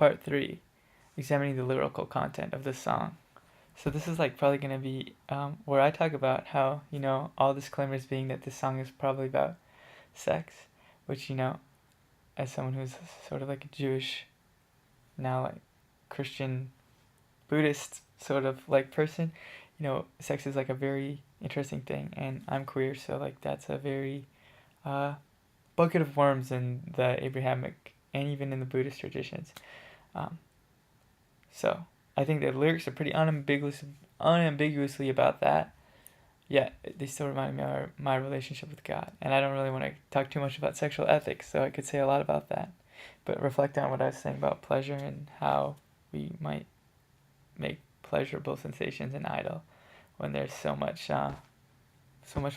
Part 3, examining the lyrical content of the song. So this is like probably going to be where I talk about how, all disclaimers being that this song is probably about sex, which, as someone who's sort of like a Jewish, now like Christian, Buddhist sort of like person, sex is like a very interesting thing, and I'm queer, so like that's a very uh, bucket of worms in the Abrahamic and even in the Buddhist traditions. Um, so I think the lyrics are pretty unambiguously about that. Yet they still remind me of my relationship with God, and I don't really want to talk too much about sexual ethics, so I could say a lot about that. But reflect on what I was saying about pleasure and how we might make pleasurable sensations an idol when there's so much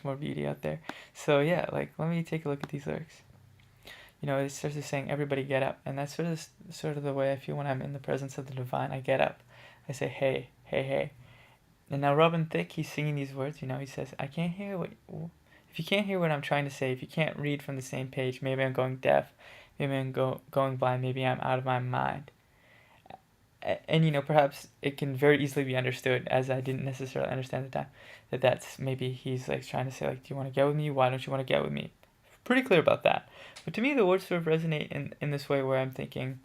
more beauty out there. So yeah, like let me take a look at these lyrics. It starts with saying, "Everybody get up," and that's sort of the way I feel when I'm in the presence of the divine. I get up, I say, "Hey, hey, hey." And now Robin Thicke, he's singing these words. He says, "I can't hear what. If you can't hear what I'm trying to say, if you can't read from the same page, maybe I'm going deaf, maybe I'm going blind, maybe I'm out of my mind." And perhaps it can very easily be understood, as I didn't necessarily understand at the time, that that's maybe he's like trying to say like, "Do you want to get with me? Why don't you want to get with me?" Pretty clear about that. But to me, the words sort of resonate in this way where I'm thinking,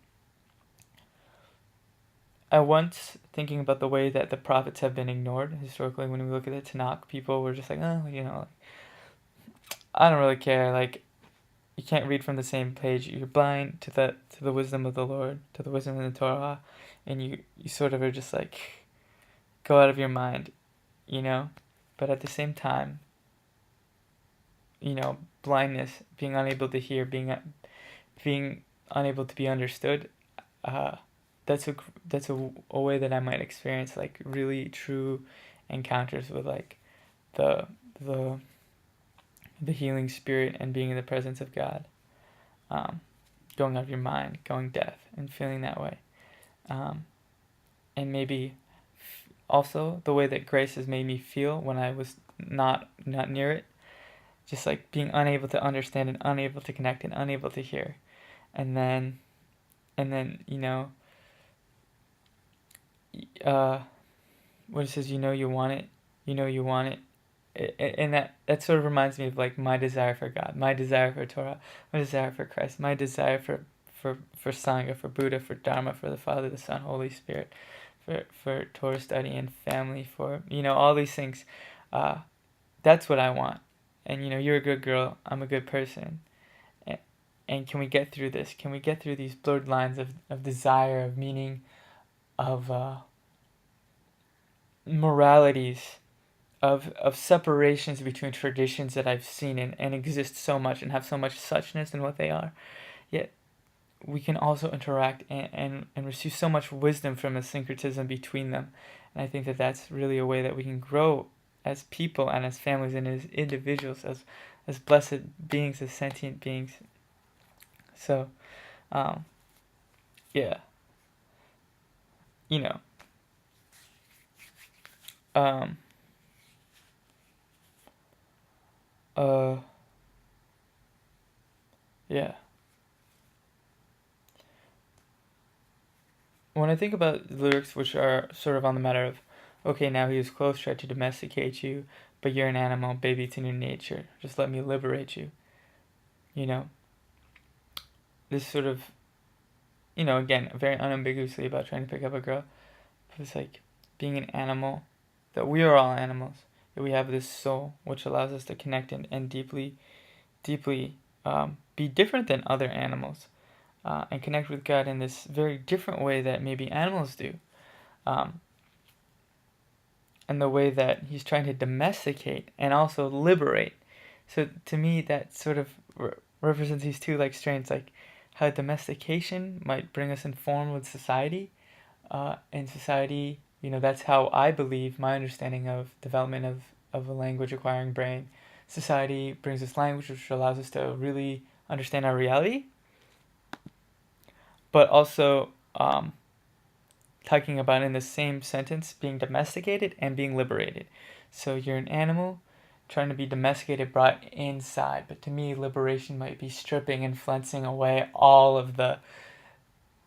I once thinking about the way that the prophets have been ignored historically. When we look at the Tanakh, people were just like, "Oh, I don't really care. Like, you can't read from the same page. You're blind to the wisdom of the Lord, to the wisdom of the Torah, and you sort of are just like go out of your mind, you know." But at the same time, blindness, being unable to hear, being unable to be understood, uh, that's a way that I might experience like really true encounters with like the the the healing spirit and being in the presence of God. Um, Going out of your mind, going deaf, and feeling that way, um, and maybe also the way that grace has made me feel when I was not near it, just like being unable to understand and unable to connect and unable to hear, and then uh, when it says you want it, you want it. And that sort of reminds me of like my desire for God, my desire for Torah, my desire for Christ, my desire for Sangha, for Buddha, for Dharma, for the Father, the Son, Holy Spirit, for Torah study and family, for all these things. Uh, that's what I want. And you're a good girl, I'm a good person. And can we get through this? Can we get through these blurred lines of desire, of meaning, of moralities, of separations between traditions that I've seen and exist so much and have so much suchness in what they are. Yet we can also interact and receive so much wisdom from a syncretism between them. And I think that that's really a way that we can grow as people and as families and as individuals, as blessed beings, as sentient beings. So, um, yeah, you know, um, uh, yeah. When I think about lyrics which are sort of on the matter of, okay, now he was close, tried to domesticate you, but you're an animal, baby, it's in your nature. Just let me liberate you. You know, this sort of, again, very unambiguously about trying to pick up a girl. But it's like being an animal, that we are all animals. That we have this soul which allows us to connect and deeply, deeply be different than other animals and connect with God in this very different way that maybe animals do. Um, and the way that he's trying to domesticate and also liberate. So to me, that sort of represents these two like strains, like how domestication might bring us in form with society. In society, that's how I believe my understanding of development of a language acquiring brain. Society brings us language which allows us to really understand our reality, but also talking about in the same sentence being domesticated and being liberated. So you're an animal trying to be domesticated, brought inside. But to me, liberation might be stripping and flensing away all of the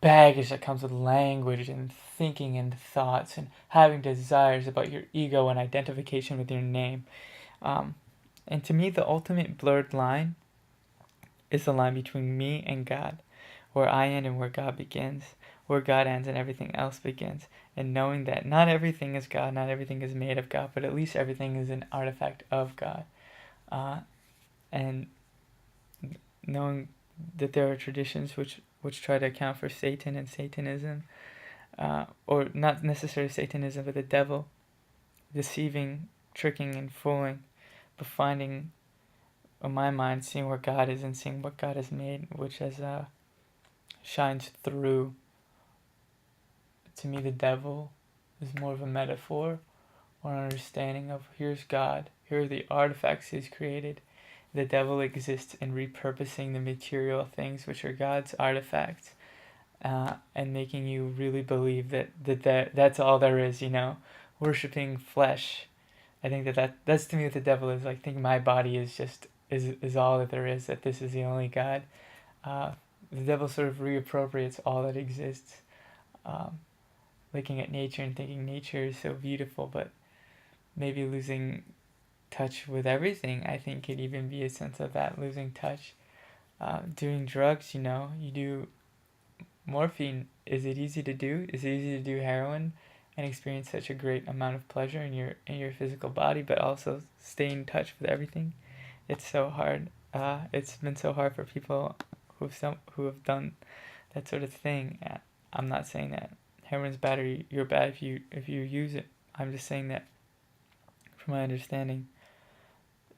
baggage that comes with language and thinking and thoughts and having desires about your ego and identification with your name. Um, and to me, the ultimate blurred line is the line between me and God, where I end and where God begins, where God ends and everything else begins. And knowing that not everything is God, not everything is made of God, but at least everything is an artifact of God. Uh, and knowing that there are traditions which try to account for Satan and Satanism, or not necessarily Satanism, but the devil deceiving, tricking, and fooling, but finding, in my mind, seeing where God is and seeing what God has made, which has shines through. To me, the devil is more of a metaphor or an understanding of here's God, here are the artifacts He's created. The devil exists in repurposing the material things which are God's artifacts, and making you really believe that's all there is. Worshipping flesh. I think that's to me what the devil is like. Think my body is just is all that there is. That this is the only God. Uh, the devil sort of reappropriates all that exists. Um, Looking at nature and thinking nature is so beautiful, but maybe losing touch with everything. I think could even be a sense of that, losing touch. Doing drugs, you do morphine. Is it easy to do? Is it easy to do heroin and experience such a great amount of pleasure in your physical body, but also stay in touch with everything? It's so hard. It's been so hard for people who have done that sort of thing. I'm not saying that heroin's bad or you're bad if you use it. I'm just saying that, from my understanding,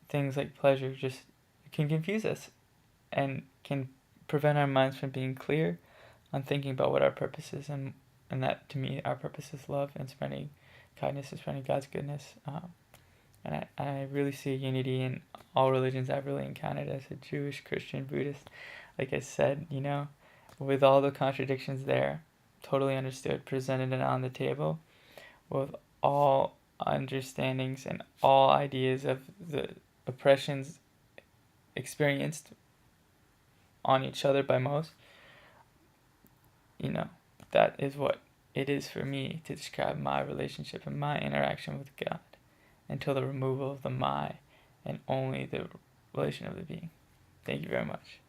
things like pleasure just can confuse us and can prevent our minds from being clear on thinking about what our purpose is, and that to me our purpose is love and spreading kindness and spreading God's goodness. And I really see unity in all religions I've really encountered as a Jewish, Christian, Buddhist. Like I said, with all the contradictions there, totally understood, presented and on the table, with all understandings and all ideas of the oppressions experienced on each other by most, you know, that is what it is for me to describe my relationship and my interaction with God until the removal of the my and only the relation of the being. Thank you very much.